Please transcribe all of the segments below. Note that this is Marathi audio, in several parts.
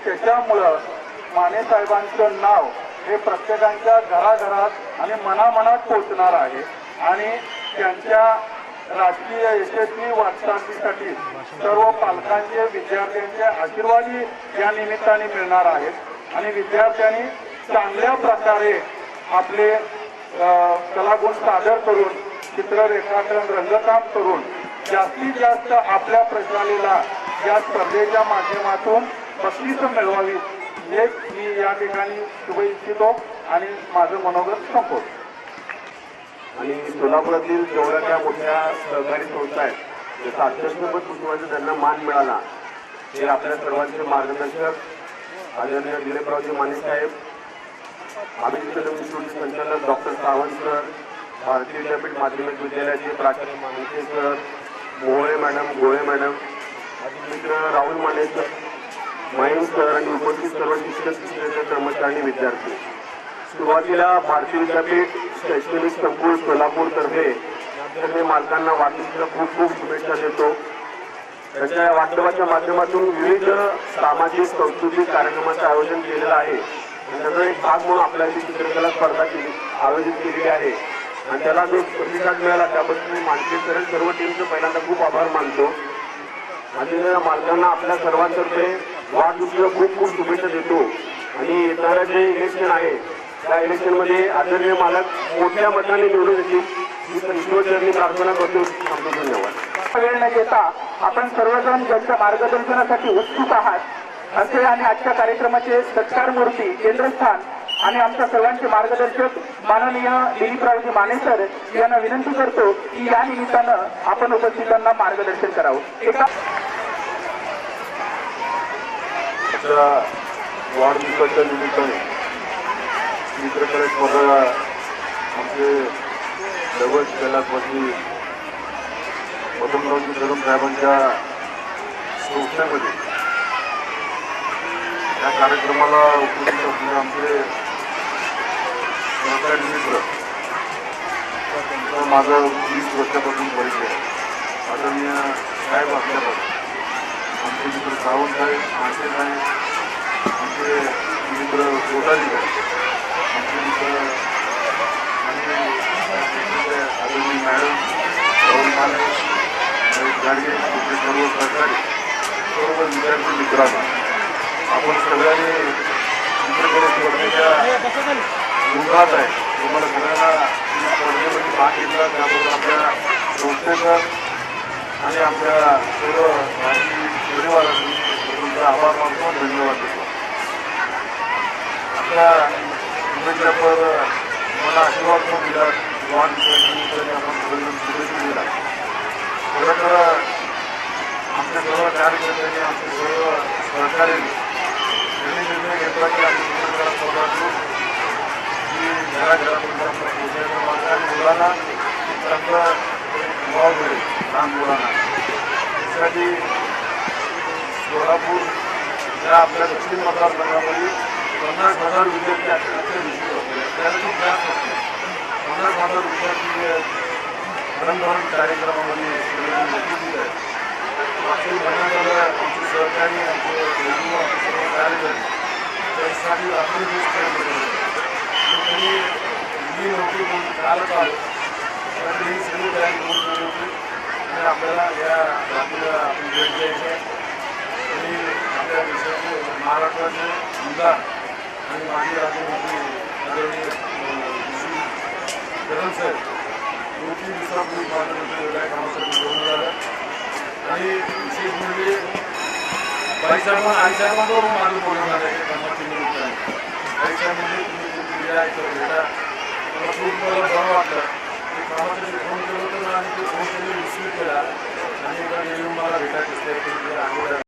त्याच्यामुळं माने साहेबांचं नाव हे प्रत्येकाच्या घराघरात आणि मनामनात पोहोचणार आहे आणि त्यांच्या राजकीय यशस्वी वाटचालीसाठी सर्व पालकांचे विद्यार्थ्यांचे आशीर्वादही या निमित्ताने मिळणार आहेत आणि विद्यार्थ्यांनी चांगल्या प्रकारे आपले कलागुण सादर करून चित्र रेखाटन रंगकाम करून जास्तीत जास्त आपल्या प्रशालेला या स्पर्धेच्या माध्यमातून बक्षीस मिळवावी हेच मी या ठिकाणी शुभ इच्छितो आणि माझं मनोगत संपवतो. आणि सोलापुरातील जेवढ्या त्या मोठ्या सहकारी संस्था आहेत त्याचा अत्यंत कुटुंबाचा त्यांना मान मिळाला हे आपल्या सर्वांचे मार्गदर्शक आदरणीय दिलीपरावजी माने साहेब, अभिजित कदम इन्स्टिट्यूटचे संचालक डॉक्टर सावंत सर, भारतीय विद्यापीठ माध्यमिक विद्यालयाचे प्राचार्य मानके सर, मोहोळे मॅडम, गोळे मॅडम, मित्र राहुल माने सर, मयंक सर आणि उपस्थित सर्व शिक्षक, शिक्षक, कर्मचारी आणि विद्यार्थी. सुरुवातीला भारतीय विद्यापीठ शैक्षणिक संकुल सोलापूर तर्फे मालकांना वाढदिवसाच्या खूप खूप शुभेच्छा देतो. त्याच्या या वाढदिवसाच्या माध्यमातून विविध सामाजिक सांस्कृतिक कार्यक्रमाचं आयोजन केलेलं आहे. त्याचा एक भाग म्हणून आपल्याला चित्रकला स्पर्धा आयोजित केलेली आहे आणि त्याला जो प्रतिसाद मिळाला त्याबद्दल मी मानके सर सर्व टीमचे पहिल्यांदा खूप आभार मानतो. आणि मालकांना आपल्या सर्वांतर्फे वाढदिवसाच्या खूप खूप शुभेच्छा देतो. आणि येणारं जे इलेक्शन आहे त्या इलेक्शनमध्ये आदरणीय मालक मोठ्या मताने निवडून येतील ही ईश्वरचरणी प्रार्थना करतो. धन्यवाद. वेळ न घेता आपण सर्वजण ज्यांच्या मार्गदर्शनासाठी उत्सुक आहात असे आणि आजच्या कार्यक्रमाचे सत्कार मूर्ती केंद्रस्थान आणि आमच्या सर्वांचे मार्गदर्शक माननीय दिलीपरावजी माने सर यांना विनंती करतो की या निमित्तानं आपण उपस्थितांना मार्गदर्शन करावं. वाढदिवसाच्या निमित्ताने चित्रकला स्पर्धा आमचे दरवर्षी कैलासवासी मदनरावजी कदम साहेबांच्या संस्थेमध्ये या कार्यक्रमाला उपस्थित असलेले आमचे सहकारी मित्र माझं 20 वर्षापासून परिचय आदरणीय साहेब असल्यापासून आमचे मित्र सावंत साहेब, मानके साहेब, आमचे मित्र कोटारी साहेब, आमचे मित्र आदरणीय मॅडम राहुल माने, गाडगे तुमचे सर्व सहकारी सर्व विद्यार्थी मित्रांनो, आपण सगळ्यांनी चित्रकला स्पर्धेच्या युगात आहे. तुम्हाला सगळ्यांना स्पर्धेमध्ये भाग घेतला त्याबद्दल आपल्या संस्थेचा आणि आपल्या सर्व भारतीय परिवारांनी तुमचा आभार मानतो, धन्यवाद देतो. आपल्या शुभेच्छापर मला आशीर्वाद पण दिला, वाढदिवसानिमित्ताने आपण सगळेजण शुभेच्छा दिला. खरं तर आमच्या सर्व कार्यकर्त्यांनी आमच्या सर्व सहकार्यांनी त्यांनी निर्णय घेतला की आम्ही चित्रकला स्पर्धा करू, की घराघरापर्यंत आपल्या पोहोचण्याचा मार्ग आणि मुलांना चांगला वाव मिळेल लहान मुलांना. त्यासाठी सोलापूर या आपल्या दक्षिण मतदारसंघामध्ये 50,000 विद्यार्थी आजच्या दिवशी होते. त्यासाठी जास्त असते 50,000 विद्यार्थी भरमभरून कार्यक्रमामध्ये उपस्थित आहेत. मागील महिन्याला आमचे सहकारी आमचे सर्व कार्यकर्ते त्यासाठी आपण त्यांनी जी नोकरी कालच आलो त्यासाठी ही सगळी तयारी करून ठेवली होती आणि आपल्याला या बातमीला आपण भेट द्यायची आहे. आणि आपल्या देशाचे महाराष्ट्राचे आमदार आणि माजी राज्यमंत्री आदरणीय श्री कदम साहेब 2-3 दिवसापूर्वी पार्लमेंटच्या वेगळ्या कामासाठी बोलणं झालं. आणि विशेष म्हणजे बाईसाहेबांना आईसाहेबांवर माझं बोलणं झालं आहे कामाच्या निमित्ताने. बाईसाहेब म्हणजे तुम्ही या इथं भेटा, मला खूप मला बरं वाटलं. ते कामासाठी फोन केलं होतं आणि ते फोन त्यांनी रिसिव्ह केला आणि एकदा येऊन मला भेटायचं असते.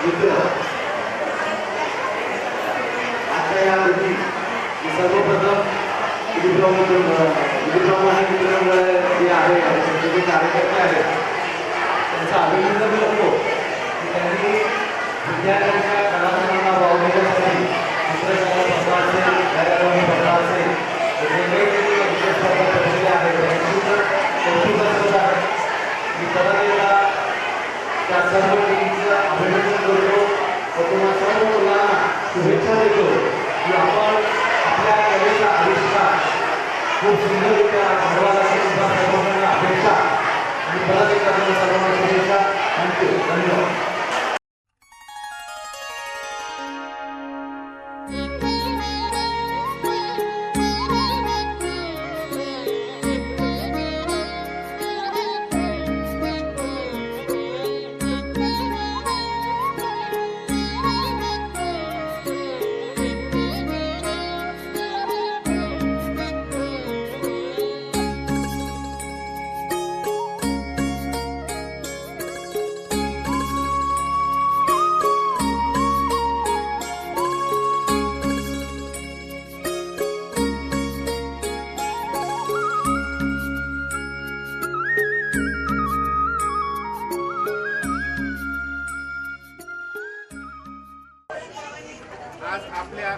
मित्र आता यावरती सर्वप्रथम विधिप्रमाणे आणि मित्रांमुळे जे आहे त्यांचे जे कार्यकर्ते आहेत त्यांचं अभिनंदन करतो की त्यांनी विद्यार्थ्यांच्या कलाकारांना वाव देण्यासाठी चित्रकला असेल कार्यक्रम असेल वेगवेगळी विशेष स्पर्धा ठेवलेल्या आहेत त्यांची तर कौतुक करत आहे. मी परत एकदा त्या सर्व टीमचं अभिनंदन करतो व तुम्हा सर्व मुलांना शुभेच्छा देतो की आपण आपल्या कलेचा आविष्कार खूप सुंदररित्या घडवायला सुद्धा सर्वांना अपेक्षा आणि परत एकदा तुम्हाला सर्वांना शुभेच्छा. थँक्यू. धन्यवाद. आज आपल्या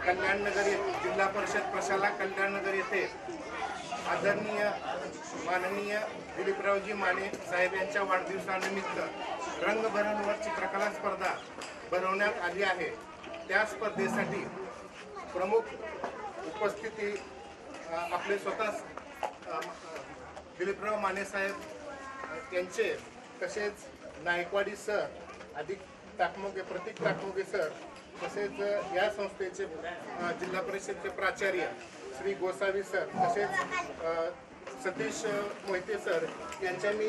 कल्याणनगर येथे जिल्हा परिषद प्रशाला कल्याणनगर येथे आदरणीय माननीय दिलीपरावजी माने साहेब यांच्या वाढदिवसानिमित्त रंगभरणवर चित्रकला स्पर्धा भरवण्यात आली आहे. त्या स्पर्धेसाठी प्रमुख उपस्थिती आपले स्वतः दिलीपराव माने साहेब यांचे तसेच नायकवाडी सर अधिक टाकमोगे प्रतीक टाकमोगे सर तसेच या संस्थेचे जिल्हा परिषदचे प्राचार्य श्री गोसावी सर तसेच सतीश मोहिते सर यांचे मी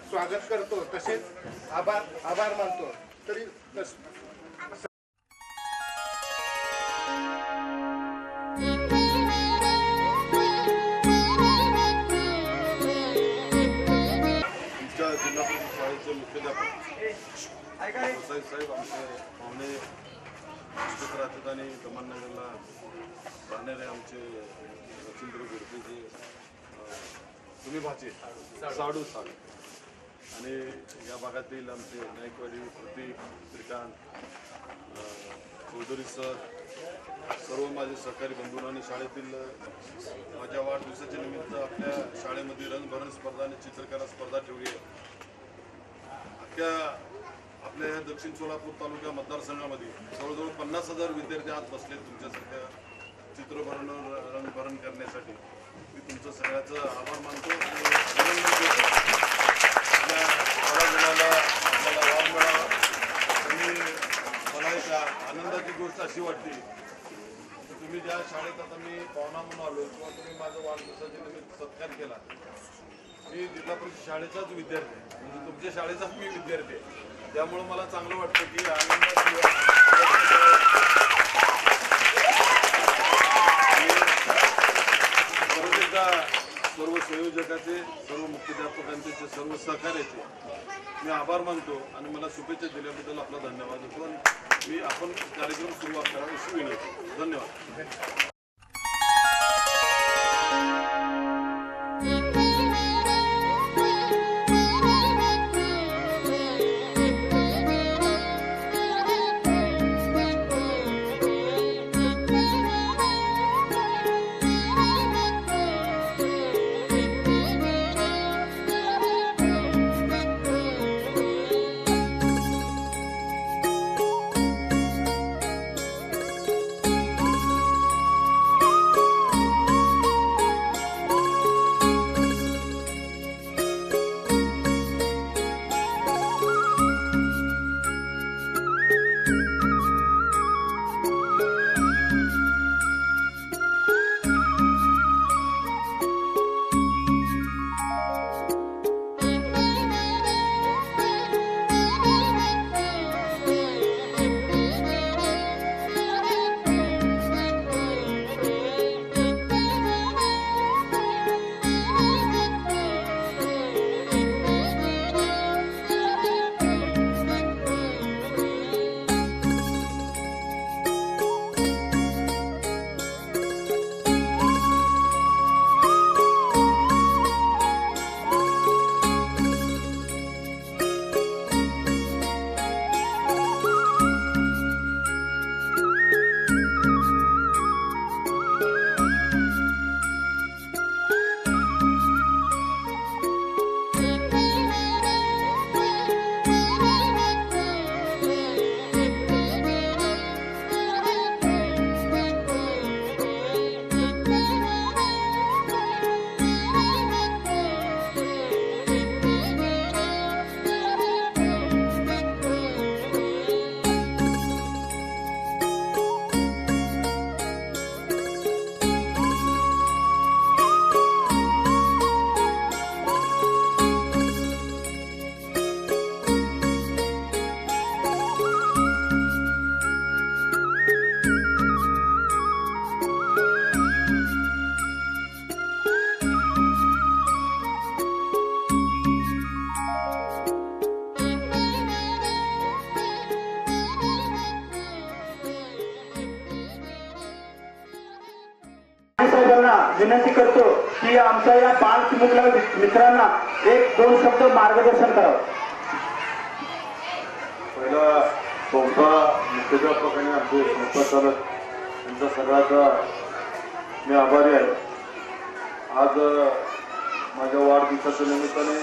स्वागत करतो तसेच आभार मानतो. तरी जिल्हा परिषद शाळेचे मुख्याध्यापक साहेब आमचे पाहुणे उपस्थित राहतात आणि कमाननगरला राहणारे आमचे मच्छिंद्र गुडके तुम्ही भाचे साडू आणि या भागातील आमचे नायकवाडी प्रतीक श्रीकांत चौधरी सर सर्व माझे सहकारी बंधू आणि शाळेतील माझ्या वाढदिवसाच्या निमित्त आपल्या शाळेमध्ये रंगभरण स्पर्धा आणि चित्रकला स्पर्धा ठेवली आहे. अख्ख्या आपल्या या दक्षिण सोलापूर तालुका मतदारसंघामध्ये जवळजवळ 50,000 विद्यार्थी आज बसले तुमच्यासारख्या चित्रभरण रंगभरण करण्यासाठी. मी तुमचं सगळ्याचं आभार मानतो. आपल्या कलागुणाला आपल्याला वाव मिळावा आणि मला एक आनंदाची गोष्ट अशी वाटते की तुम्ही ज्या शाळेत आता मी पाहुणा म्हणून आलो किंवा तुम्ही माझं वाढदिवसाच्या निमित्त सत्कार केला. मी जिल्हा परिषद शाळेचाच विद्यार्थी म्हणजे तुमच्या शाळेचाच मी विद्यार्थी आहे. त्यामुळं मला चांगलं वाटतं की आनंदाची परत एकदा सर्व संयोजकाचे सर्व मुख्याध्यापकांचे सर्व सहकार्याचे मी आभार मानतो आणि मला शुभेच्छा दिल्याबद्दल आपला धन्यवाद देतो. आणि आपण कार्यक्रम सुरुवात करावा अशी विनंती. धन्यवाद. विनंती करतो की आमच्या या बाल चिमुकल्या मित्रांना 1-2 शब्द मार्गदर्शन करावं. पहिला संस्था मुख्याध्यापक आणि आमचे संस्था चालक यांचा सगळ्याचा मी आभारी आहे. आज माझ्या वाढदिवसाच्या निमित्ताने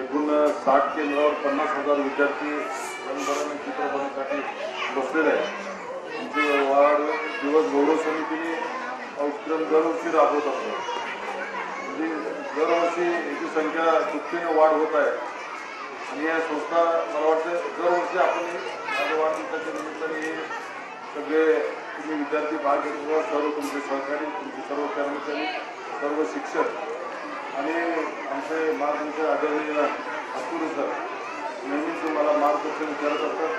एकूण 60 केंद्रावर 50,000 विद्यार्थी रंगभरण चित्रपटासाठी बसलेले आहेत. आमचे वाढदिवस गौरव समितीने उपक्रम दरवर्षी राबवत असतो. म्हणजे दरवर्षी याची संख्या दुपटीने वाढ होत आहे आणि या संस्था मला वाटतं दरवर्षी आपण माझ्या वाढदिवसाच्या निमित्ताने हे सगळे तुम्ही विद्यार्थी भाग घेतला, सर्व तुमचे सहकारी, तुमचे सर्व कर्मचारी, सर्व शिक्षक आणि आमचे मार्गदर्शक आदरणीय अतुल सर नेहमीच मला मार्गदर्शन करत असतात.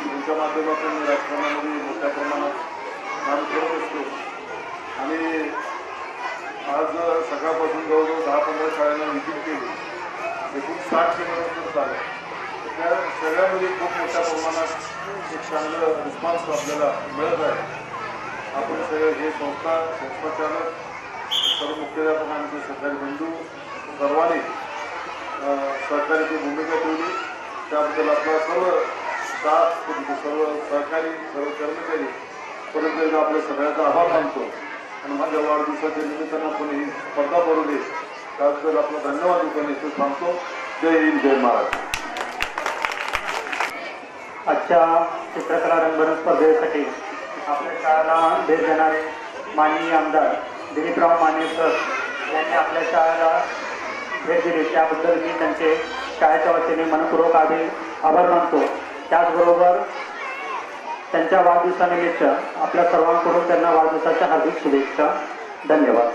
तुमच्या माध्यमातून मी राजकारणामध्ये मोठ्या प्रमाणात काम करत असतो आणि आज सकाळपासून जवळजवळ 10-15 शाळांना व्हिजिट केली. एकूण 60 किलोमीटर चालू. त्या सगळ्यामध्ये खूप मोठ्या प्रमाणात एक चांगलं रिस्पॉन्स आपल्याला मिळत आहे. आपण सगळे हे संस्थाचालक, सर्व मुख्याध्यापक, आमचे सरकारी बंधू सर्वांनी सहकार्याची भूमिका ठेवली. त्याबद्दल आपला सर्व स्टाफ, सर्व सहकारी, सर्व कर्मचारी परत एकदा आपल्या सगळ्यांचा आभार मानतो आणि माझ्या वाढदिवसाच्या निमित्तानं आपण ही स्पर्धा भरवली त्याबद्दल आपला धन्यवाद दुकान इथे थांबतो. जय हिंद, जय महाराष्ट्र. आजच्या चित्रकला रंगभरण स्पर्धेसाठी आपल्या शाळेला भेट देणारे माननीय आमदार दिलीपराव माने सर यांनी आपल्या शाळेला भेट दिली. त्याबद्दल मी त्यांचे शाळेच्या वतीने मनपूर्वक आभार मानतो. त्याचबरोबर त्यांच्या वाढदिवसानिमित्त आपल्या सर्वांकडून त्यांना वाढदिवसाच्या हार्दिक शुभेच्छा. धन्यवाद.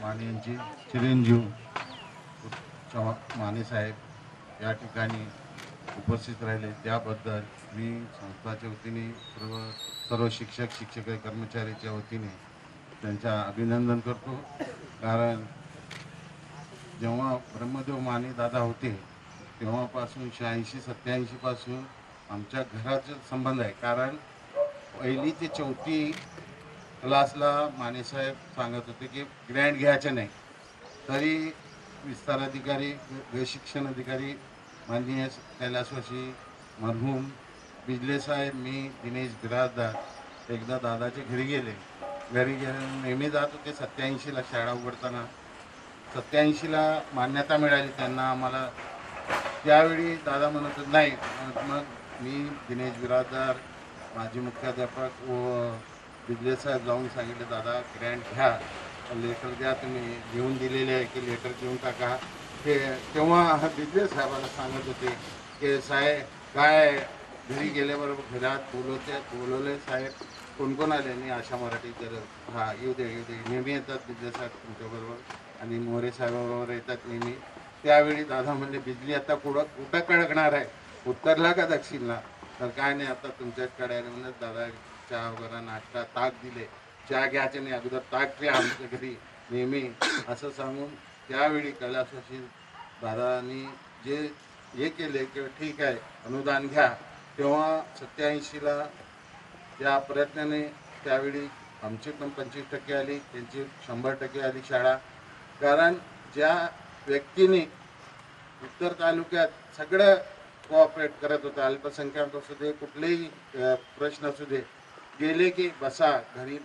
माने यांचे चिरंजीव माने साहेब या ठिकाणी उपस्थित राहिले त्याबद्दल मी संस्थाच्या वतीने सर्व शिक्षक शिक्षक कर्मचाऱ्याच्या वतीने त्यांचा अभिनंदन करतो. कारण जेव्हा ब्रह्मदेव माने दादा होते तेव्हापासून 86-87 पासून आमच्या घराचा संबंध आहे. कारण पहिली ते 4थी क्लासला मानेसाहेब सांगत होते की ग्रँड घ्यायचं नाही, तरी विस्तार अधिकारी व शिक्षण अधिकारी माननीय कैलासवासी मरहूम बिजले साहेब, मी दिनेश बिराजदार एकदा दादाच्या घरी गेले नेहमी जात होते. 87ला शाळा उघडताना 87ला मान्यता मिळाली त्यांना आम्हाला. त्यावेळी दादा म्हणत नाही, मग मी दिनेश बिराजदार माजी मुख्याध्यापक व बिजले साहेब जाऊन सांगितले दादा ग्रँट घ्या, लेटर द्या, तुम्ही घेऊन दिलेले आहे की लेटर घेऊन टाका. ते तेव्हा बिजले साहेबाला सांगत होते की साहेब काय घरी गेल्याबरोबर घरात बोलवले साहेब कोण कोण आले आणि आशा मराठी तर हां येऊ दे नेहमी येतात बिजले साहेब तुमच्याबरोबर आणि मोरे साहेबाबरोबर येतात नेहमी. त्यावेळी दादा म्हणले बिजली आता कुठं कळकणार आहे, उत्तरला का दक्षिणला, तर काय नाही आता तुमच्याकडे आले म्हणत दादा चहा वगैरे नाश्ता ताक दिले, चहा घ्यायचे नाही अगोदर ताक घ्या आमच्या घरी नेहमी असं सांगून त्यावेळी कैलासवासी दादांनी जे हे केले की ठीक आहे अनुदान घ्या. तेव्हा 87ला त्या प्रयत्नाने त्यावेळी आमची पण 25% आली, त्यांची 100% आली शाळा. कारण ज्या व्यक्तीने उत्तर तालुक्यात सगळं कोऑपरेट करत होतं, अल्पसंख्याक असू दे कुठलेही प्रश्न असू दे, गेले की बसा घरी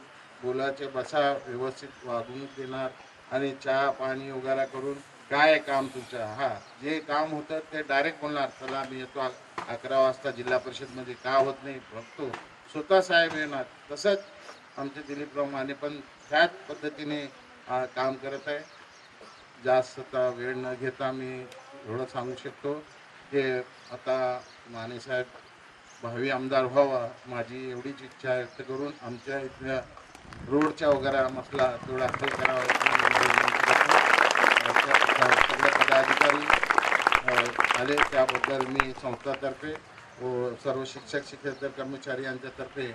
बोलायचे, बसा व्यवस्थित वागणूक देणार आणि चहा पाणी वगैरे करून काय काम तुमचं हा जे काम होतं ते डायरेक्ट बोलणार चला मी येतो 11 वाजता जिल्हा परिषदमध्ये का होत नाही बघतो, स्वतः साहेब येणार. तसंच आमचे दिलीपराव माने पण त्याच पद्धतीने काम करत आहे. जास्त वेळ न घेता मी एवढं सांगू शकतो की आता माने साहेब भावी आमदार व्हावा माझी एवढीच इच्छा व्यक्त करून आमच्या इथल्या रोडच्या वगैरे मसला तेवढा हल करावा सगळे पदाधिकारी आले त्याबद्दल मी संस्थातर्फे व सर्व शिक्षक शिक्षकेतर कर्मचारी यांच्यातर्फे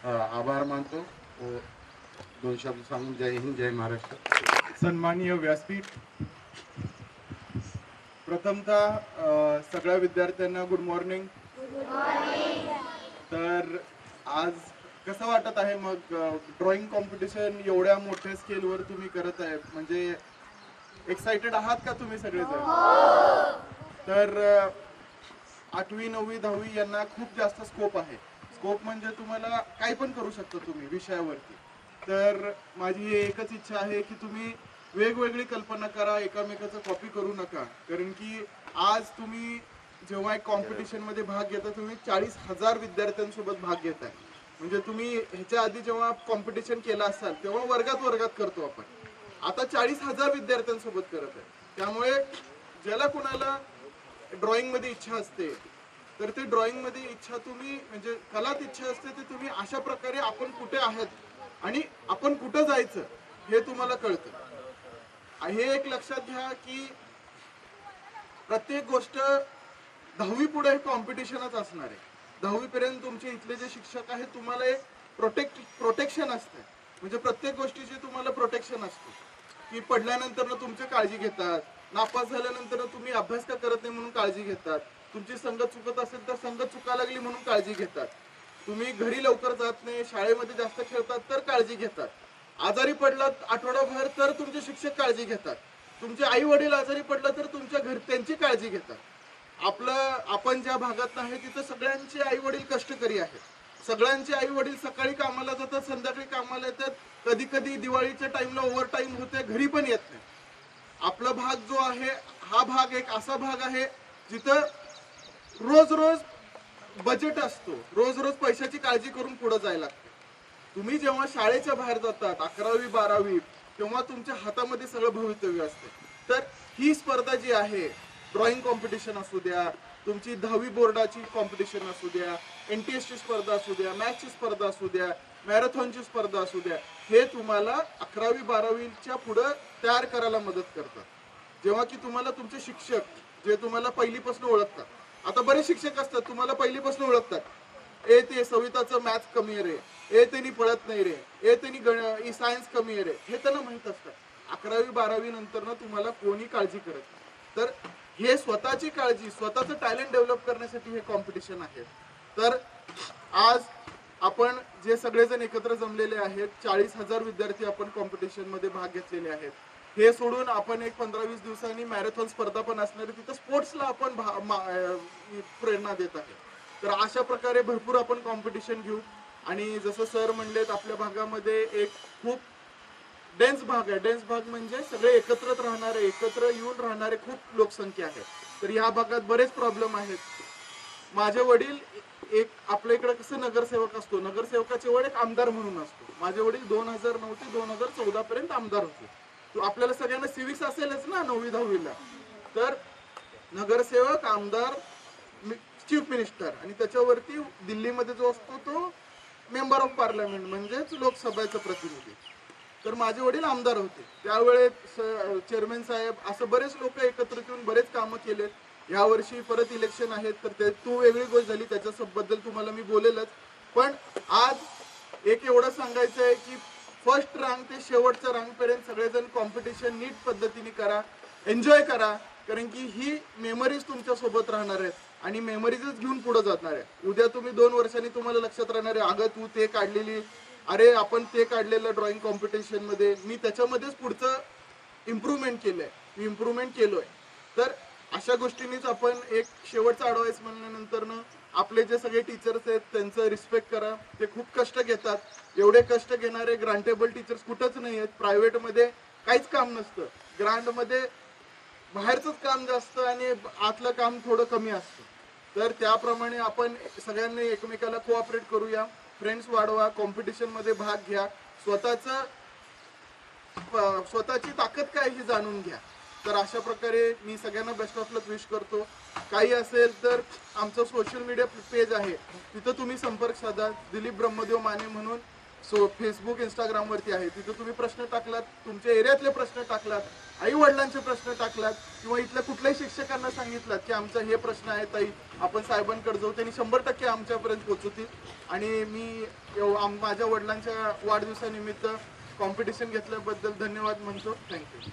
आभार मानतो व 2 शब्द सांगून जय हिंद जय महाराष्ट्र. सन्माननीय व्यासपीठ, प्रथमतः सगळ्या विद्यार्थ्यांना गुड मॉर्निंग. तर आज कसं वाटत आहे मग ड्रॉइंग कॉम्पिटिशन एवढ्या मोठ्या स्केलवर तुम्ही करत आहे, म्हणजे एक्साइटेड आहात का तुम्ही सगळेजण? तर 8वी 9वी 10वी यांना खूप जास्त स्कोप आहे. स्कोप म्हणजे तुम्हाला काही पण करू शकता तुम्ही विषयावरती. तर माझी एकच इच्छा आहे की तुम्ही वेगवेगळी कल्पना करा, एकामेकाचं कॉपी करू नका. कारण की आज तुम्ही जेव्हा एक कॉम्पिटिशनमध्ये भाग घेता तुम्ही 40,000 विद्यार्थ्यांसोबत भाग घेताय. म्हणजे तुम्ही ह्याच्या आधी जेव्हा कॉम्पिटिशन केलं असाल तेव्हा वर्गात करतो आपण, आता 40,000 विद्यार्थ्यांसोबत करत आहे. त्यामुळे ज्याला कुणाला ड्रॉइंगमध्ये इच्छा असते तर ते ड्रॉइंगमध्ये इच्छा तुम्ही म्हणजे कलात इच्छा असते ते तुम्ही अशा प्रकारे आपण कुठे आहात आणि आपण कुठं जायचं हे तुम्हाला कळतं. हे एक लक्षात घ्या की प्रत्येक गोष्ट 10वी पुढे कॉम्पिटिशनच असणार आहे. 10वी पर्यंत तुमचे इथले जे शिक्षक आहेत तुम्हाला एक प्रोटेक्शन असते, म्हणजे प्रत्येक गोष्टीची तुम्हाला प्रोटेक्शन असते की पडल्यानंतर तुमची काळजी घेतात, नापास झाल्यानंतर तुम्ही अभ्यास का करत नाही म्हणून काळजी घेतात, तुमची संगत चुकत असेल तर संगत चुका लागली म्हणून काळजी घेतात, तुम्ही घरी लवकर जात नाही शाळेमध्ये जास्त खेळतात तर काळजी घेतात, आजारी पडलात आठवडाभर तर तुमचे शिक्षक काळजी घेतात, तुमचे आई वडील आजारी पडलं तर तुमच्या त्यांची काळजी घेतात. आपण ज्या भागात आहे तिथं सगळ्यांचे आई वडील कष्टकरी आहेत, सगळ्यांचे आई वडील सकाळी कामाला जातात संध्याकाळी कामाला येतात, कधी कधी दिवाळीच्या टाइमला ओव्हर टाइम होते, घरी पण येत नाही. आपला भाग जो आहे हा भाग एक असा भाग आहे जिथं रोज रोज बजेट असतो, रोज रोज पैशाची काळजी करून पुढे जायला लागते. तुम्ही जेव्हा शाळेच्या बाहेर जातात 11वी 12वी तेव्हा तुमच्या हातामध्ये सगळं भवितव्य असते. तर ही स्पर्धा जी आहे ड्रॉइंग कॉम्पिटिशन असू द्या, तुमची 10वी बोर्डाची कॉम्पिटिशन असू द्या, NTSची स्पर्धा असू द्या, मॅथ्सची स्पर्धा असू द्या, मॅरेथॉनची स्पर्धा असू द्या, हे तुम्हाला 11वी 12वीच्या पुढं तयार करायला मदत करतात. जेव्हा की तुम्हाला तुमचे शिक्षक जे तुम्हाला पहिलीपासून ओळखतात, आता बरेच शिक्षक असतात तुम्हाला पहिलीपासून ओळखतात, ते सविताचं मॅथ्स कमी आहे रे, त्यांनी पळत नाही रे, त्यांनी सायन्स कमी आहे रे, हे त्यांना माहीत असतं. 11वी 12वी नंतर ना तुम्हाला कोणी काळजी करत नाही. तर हे स्वतःची काळजी, स्वतःचं टॅलेंट डेव्हलप करण्यासाठी हे कॉम्पिटिशन आहे. तर आज आपण जे सगळेजण एकत्र जमलेले आहेत, 40,000 विद्यार्थी आपण कॉम्पिटिशन मध्ये भाग घेतलेले आहेत. हे सोडून आपण एक 15-20 दिवसांनी मॅरेथॉन स्पर्धा पण असणार आहे, तिथं स्पोर्ट्सला आपण प्रेरणा देत आहे. तर अशा प्रकारे भरपूर आपण कॉम्पिटिशन घेऊ. आणि जसं सर म्हणलेत, आपल्या भागामध्ये एक खूप डेन्स भाग आहे. डेन्स भाग म्हणजे सगळे एकत्र राहणारे, एकत्र येऊन राहणारे खूप लोकसंख्या आहे. तर या भागात बरेच प्रॉब्लेम आहेत. माझे वडील एक, आपल्या इकडे कसं नगरसेवक असतो, नगरसेवकाचे वडील एक आमदार म्हणून असतो. माझे वडील 2009 ते 2014 पर्यंत आमदार होते. तो आपल्याला सगळ्यांना सिव्हिक्स असेलच ना 9वी 10वीला. तर नगरसेवक, आमदार, चीफ मिनिस्टर आणि त्याच्यावरती दिल्लीमध्ये जो असतो तो मेंबर ऑफ पार्लमेंट म्हणजेच लोकसभेचा प्रतिनिधी. तर माझे वडील आमदार होते त्यावेळेस, चेअरमॅन साहेब, असं बरेच लोक एकत्र येऊन बरेच कामं केलेत. यावर्षी परत इलेक्शन आहेत, तर ते तू वेगळी गोष्ट झाली, त्याच्याबद्दल तुम्हाला मी बोलेलच. पण आज एक एवढं सांगायचं आहे की फर्स्ट रँक ते शेवटच्या रँकपर्यंत सगळेजण कॉम्पिटिशन नीट पद्धतीने करा, एन्जॉय करा. कारण की ही मेमरीज तुमच्या सोबत राहणार आहेत आणि मेमरीजच घेऊन पुढे जाणार आहे. उद्या तुम्ही 2 वर्षांनी तुम्हाला लक्षात राहणार आहे, अगं तू ते काढलेली, अरे आपण ते काढलेलं ड्रॉइंग कॉम्पिटिशन मध्ये, मी त्याच्यामध्येच पुढचं इम्प्रूव्हमेंट केलंय, मी इम्प्रूव्हमेंट केलोय. तर अशा गोष्टींनीच आपण एक शेवटचा ॲडवाइस म्हणल्यानंतर आपले जे सगळे टीचर्स आहेत त्यांचं रिस्पेक्ट करा. ते खूप कष्ट घेतात. एवढे कष्ट घेणारे ग्रांटेबल टीचर्स कुठंच नाही आहेत. प्रायव्हेटमध्ये काहीच काम नसतं, ग्रांटमध्ये बाहेरचंच काम जास्त आणि आतलं काम थोडं कमी असतं. तर त्याप्रमाणे आपण सगळ्यांनी एकमेकाला कोऑपरेट करूया, फ्रेंड्स वाढवा, कॉम्पिटिशनमध्ये भाग घ्या, स्वतःची ताकद काय ही जाणून घ्या. तर अशा प्रकारे मी सगळ्यांना बेस्ट ऑफ लक विश करतो. काही असेल तर आमचं सोशल मीडिया पेज आहे, तिथं तुम्ही संपर्क साधा. दिलीप ब्रह्मदेव माने म्हणून फेसबुक, इंस्टाग्रामवरती आहे. तिथं तुम्ही प्रश्न टाकलात, तुमच्या एरियातले प्रश्न टाकलात, आई वडिलांचे प्रश्न टाकलात किंवा इथल्या कुठल्याही शिक्षकांना सांगितलात की आमचा हे प्रश्न आहे ताई, आपण साहेबांकडे जाऊ, त्यांनी 100% आमच्यापर्यंत पोहोचवतील. आणि मी माझ्या वडिलांच्या वाढदिवसानिमित्त कॉम्पिटिशन घेतल्याबद्दल धन्यवाद म्हणतो. थँक्यू.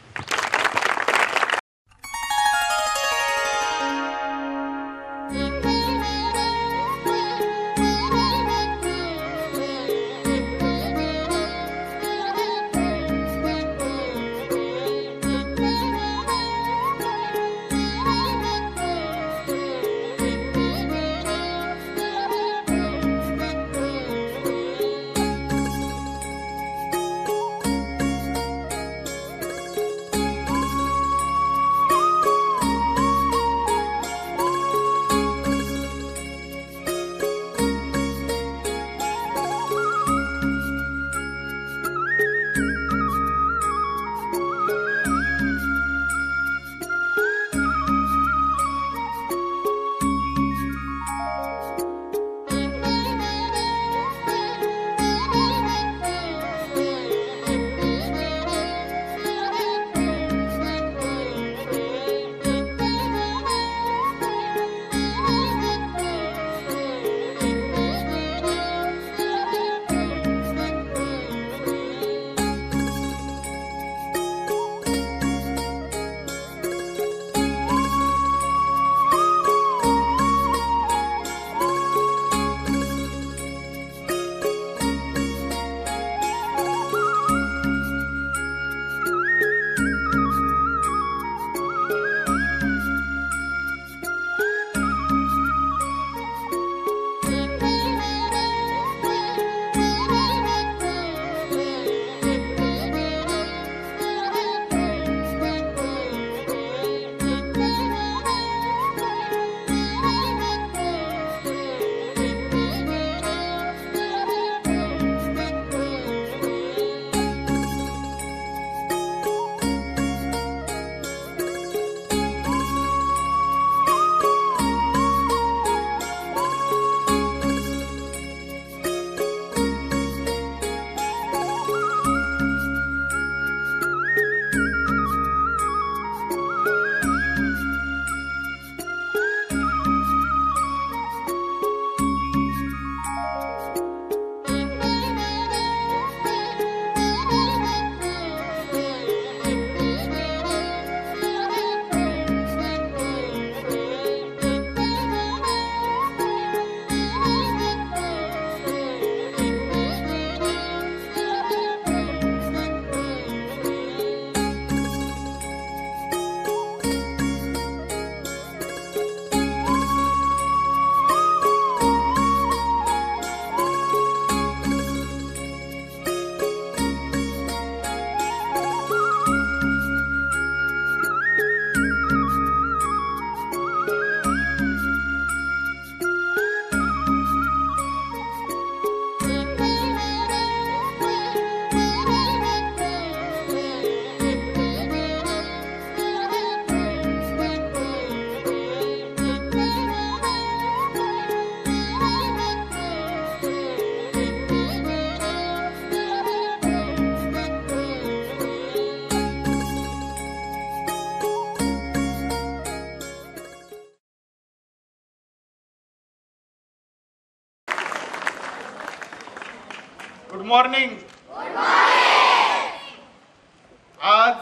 मॉर्निंग. आज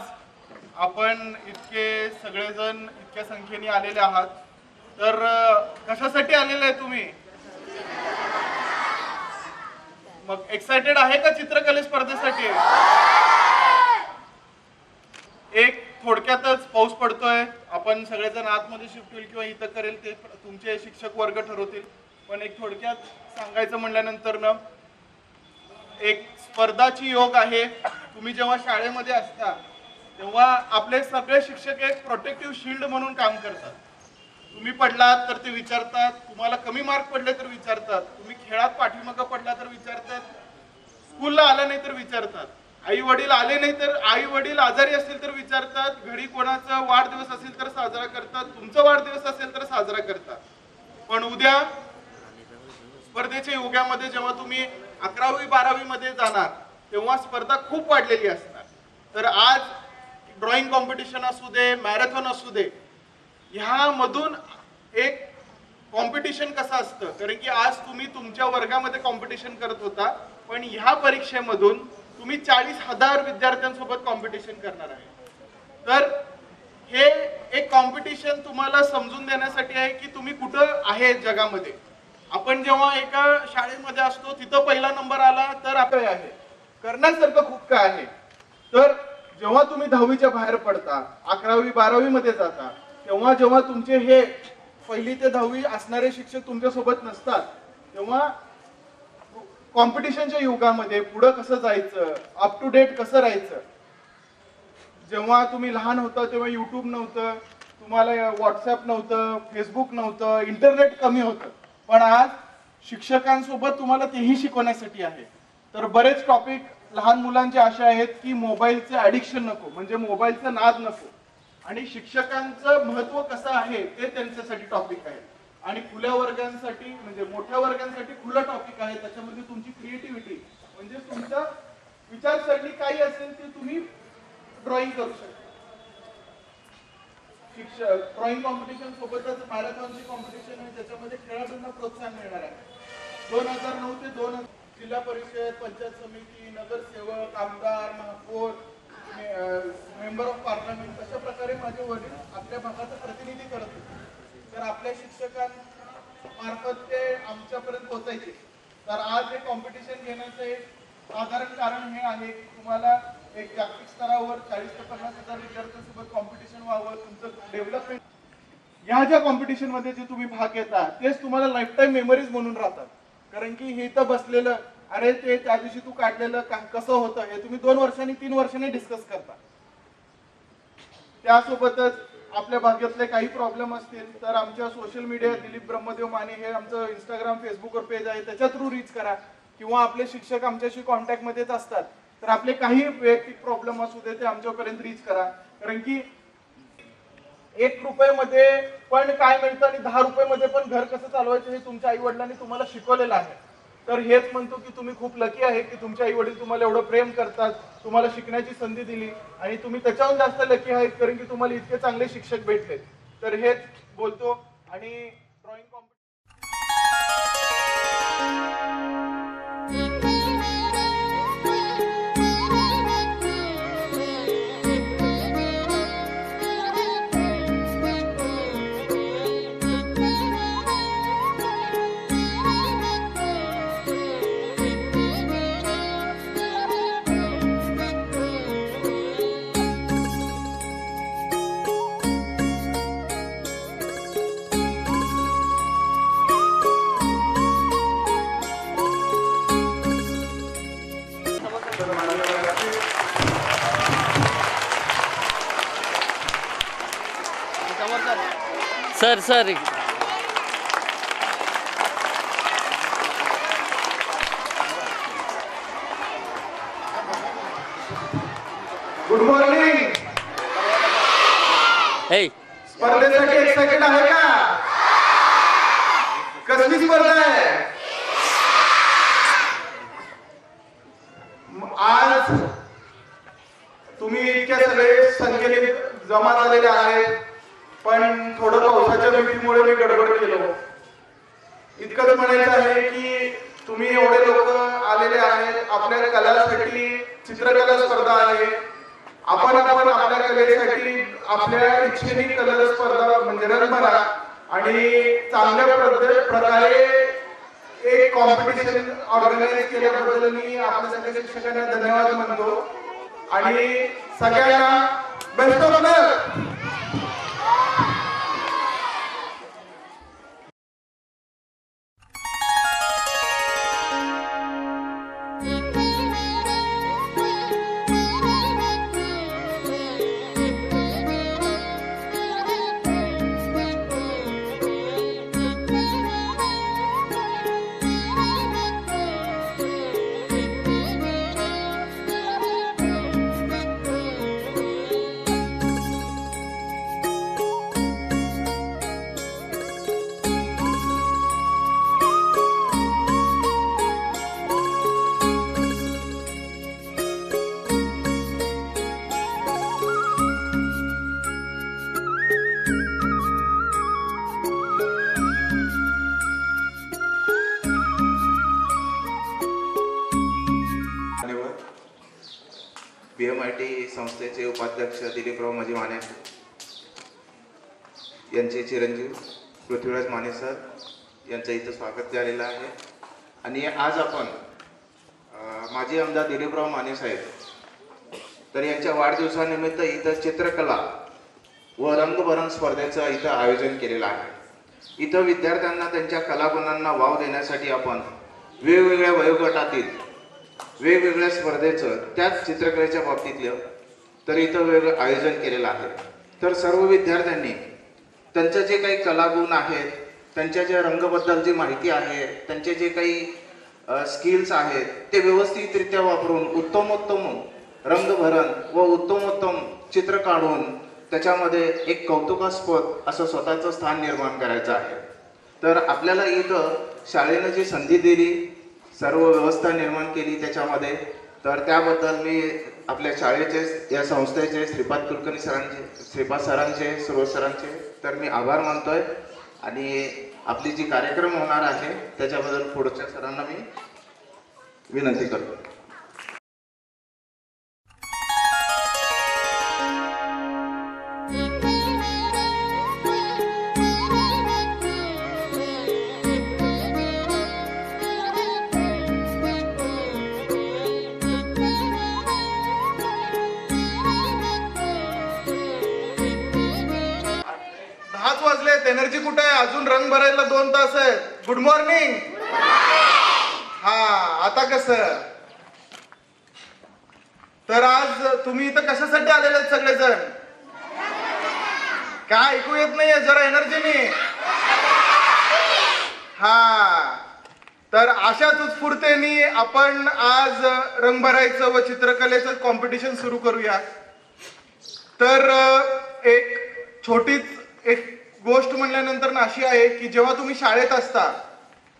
आपण इतके सगळेजण इतक्या संख्येने आलेले आहात, तर कशासाठी आलेले आहे तुम्ही? मग एक्साइटेड आहे का चित्रकले स्पर्धेसाठी? एक थोडक्यातच पाऊस पडतोय, आपण सगळेजण आतमध्ये शिफ्ट होईल किंवा इथं करेल ते तुमचे शिक्षक वर्ग ठरवतील. पण एक थोडक्यात सांगायचं म्हणल्यानंतर ना, एक स्पर्धाची योग आहे. तुम्ही जेव्हा शाळेमध्ये असता तेव्हा आपले सगळे शिक्षक एक प्रोटेक्टिव्ह शिल्ड म्हणून काम करतात. तुम्ही पडलात तर ते विचारतात, तुम्हाला कमी मार्क पडले तर विचारतात, तुम्ही खेळात पाठीमागं पडला तर विचारतात, स्कूलला आलं नाही तर विचारतात, आई वडील आले नाही तर आई वडील आजारी असतील तर विचारतात, घरी कोणाचा वाढदिवस असेल तर साजरा करतात, तुमचा वाढदिवस असेल तर साजरा करतात. पण उद्या स्पर्धेच्या युगामध्ये जेव्हा तुम्ही 11वी 12वी मध्ये जाणार तेव्हा स्पर्धा खूप वाढलेली असणार. तर आज ड्रॉइंग कॉम्पिटिशन असू दे, मॅरेथॉन असू दे, ह्यामधून एक कॉम्पिटिशन कसं असतं, कारण की आज तुम्ही तुमच्या वर्गामध्ये कॉम्पिटिशन करत होता, पण ह्या परीक्षेमधून तुम्ही 40,000 विद्यार्थ्यांसोबत कॉम्पिटिशन करणार आहे. तर हे एक कॉम्पिटिशन तुम्हाला समजून देण्यासाठी आहे की तुम्ही कुठं आहे जगामध्ये. आपण जेव्हा एका शाळेमध्ये असतो तिथं पहिला नंबर आला तर आपलं आहे करण्यासारखं खूप काय आहे. तर जेव्हा तुम्ही 10वीच्या बाहेर पडता, 11वी 12वी मध्ये जाता, तेव्हा जेव्हा तुमचे हे 1ली ते 10वी असणारे शिक्षक तुमच्या सोबत नसतात, तेव्हा कॉम्पिटिशनच्या युगामध्ये पुढं कसं जायचं, अप टू डेट कसं राहायचं. जेव्हा तुम्ही लहान होता तेव्हा युट्यूब नव्हतं, तुम्हाला व्हॉट्सअप नव्हतं, फेसबुक नव्हतं, इंटरनेट कमी होतं, पण आज शिक्षकांसोबत तुम्हाला तेही शिकवण्यासाठी आहे. तर बरेच टॉपिक लहान मुलांचे असे आहेत की मोबाईलचे ॲडिक्शन नको, म्हणजे मोबाईलचं नाद नको, आणि शिक्षकांचं महत्त्व कसं आहे ते त्यांच्यासाठी टॉपिक आहे. आणि खुल्या वर्गांसाठी म्हणजे मोठ्या वर्गांसाठी खुलं टॉपिक आहे. त्याच्यामध्ये तुमची क्रिएटिव्हिटी म्हणजे तुमचा विचारसरणी काही असेल ते तुम्ही ड्रॉइंग करू शकता. शिक्षक ड्रॉइंग कॉम्पिटिशन सोबतच मॅरेथॉनची कॉम्पिटिशन आहे, त्याच्यामध्ये खेळाडूंना प्रोत्साहन मिळणार आहे. 2009 ते 2000 जिल्हा परिषद, पंचायत समिती, नगरसेवक, आमदार, महापौर, मेंबर ऑफ पार्लमेंट अशा प्रकारे माझे वडील आपल्या भागाचं प्रतिनिधी करत होते. तर आपल्या शिक्षकांमार्फत ते आमच्यापर्यंत पोहोचायचे. तर आज हे कॉम्पिटिशन घेण्याचं एक साधारण कारण हे आहे की तुम्हाला एक जागतिक स्तरावर 40 ते 50,000 विद्यार्थ्यांसोबत कॉम्पिटिशन व्हावं, तुमचं डेव्हलपमेंट. ह्या ज्या कॉम्पिटिशन मध्ये जे तुम्ही भाग घेता तेच तुम्हाला लाईफ टाईम मेमरीज म्हणून राहतात. कारण की हे तर बसलेलं, अरे ते त्या दिवशी तू काढलेलं कसं होतं हे तुम्ही 2 वर्षांनी 3 वर्षांनी डिस्कस करता. त्यासोबतच आपल्या भागातले काही प्रॉब्लेम असतील तर आमच्या सोशल मीडिया दिलीप ब्रह्मदेव माने हे आमचं इंस्टाग्राम फेसबुकवर पेज आहे, त्याच्या थ्रू रीच करा. किंवा आपले शिक्षक आमच्याशी कॉन्टॅक्ट मध्येच असतात, तर आपले काही वैयक्तिक प्रॉब्लेम असू दे ते आमच्यापर्यंत रीच करा. कारण की 1 रुपयामध्ये पण काय मिळतं आणि 10 रुपयामध्ये पण घर कसं चालवायचं हे तुमच्या आई वडिलांनी तुम्हाला शिकवलेलं आहे. तर हेच म्हणतो की तुम्ही खूप लकी आहे की तुमचे आई वडील तुम्हाला एवढं प्रेम करतात, तुम्हाला शिकण्याची संधी दिली, आणि तुम्ही त्याच्याहून जास्त लकी आहेत कारण की तुम्हाला इतके चांगले शिक्षक भेटले. तर हेच बोलतो. आणि drawing competition sir good morning. स्पर्धेसाठी एक्साइटेड आहे का? कसली स्पर्धा आहे? आज तुम्ही इतक्या सगळे संख्येने जमा झालेले आहेत, पण थोडं पावसाच्या भीतीमुळे मी गडबड केलो. इतकंच म्हणायचं आहे की तुम्ही एवढे लोक आलेले आहेत, आपल्या कलासाठी चित्रकला स्पर्धा आहे, आपण आपल्या कलेसाठी आपल्या इच्छेने कला स्पर्धा म्हणजे रंग भरा आणि चांगल्या प्रकारे एक कॉम्पिटिशन ऑर्गनाईज केल्याबद्दल मी आपल्या सगळ्या शिक्षकांना धन्यवाद म्हणतो आणि सगळ्यांना बेस्ट ऑफ लक. BMIT संस्थेचे उपाध्यक्ष दिलीपराव माझी माने यांचे चिरंजीव पृथ्वीराज माने सर यांचं इथं स्वागत झालेलं आहे. आणि आज आपण माजी आमदार दिलीपराव माने साहेब तर यांच्या वाढदिवसानिमित्त इथं चित्रकला व रंगभरण स्पर्धेचं इथं आयोजन केलेलं आहे. इथं विद्यार्थ्यांना त्यांच्या कलागुणांना वाव देण्यासाठी आपण वेगवेगळ्या वयोगटातील वेगवेगळ्या स्पर्धेचं त्याच चित्रकलेच्या बाबतीतलं तर इथं वेगळं आयोजन केलेलं आहे. तर सर्व विद्यार्थ्यांनी त्यांचं जे काही कलागुण आहेत, त्यांच्या ज्या रंगाबद्दलची माहिती आहे, त्यांचे जे काही स्किल्स आहेत ते व्यवस्थितरित्या वापरून उत्तमोत्तम रंगभरण व उत्तमोत्तम चित्र काढून त्याच्यामध्ये एक कौतुकास्पद असं स्वतःचं स्थान निर्माण करायचं आहे. तर आपल्याला इथं शाळेनं जी संधी दिली, सर्व व्यवस्था निर्माण केली त्याच्यामध्ये, तर त्याबद्दल मी आपल्या शाळेचे या संस्थेचे श्रीपाद सरांचे सर्व सरांचे तर मी आभार मानतोय. आणि आपली जी कार्यक्रम होणार आहे त्याच्याबद्दल पुढच्या सरांना मी विनंती करतो. एनर्जी कुठे आहे? अजून रंग भरायला 2 तास आहेत. Good morning. हा, आता कसं? तर आज तुम्ही इथं कशासाठी आलेले आहेत सगळेजण? काय ऐकू येत नाहीये? जरा एनर्जीने. हा, तर अशाच उत्स्फूर्तीने आपण आज रंग भरायचं व चित्रकलेचं कॉम्पिटिशन सुरू करूया. तर एक छोटीच एक गोष्ट म्हणल्यानंतर अशी आहे की जेव्हा तुम्ही शाळेत असता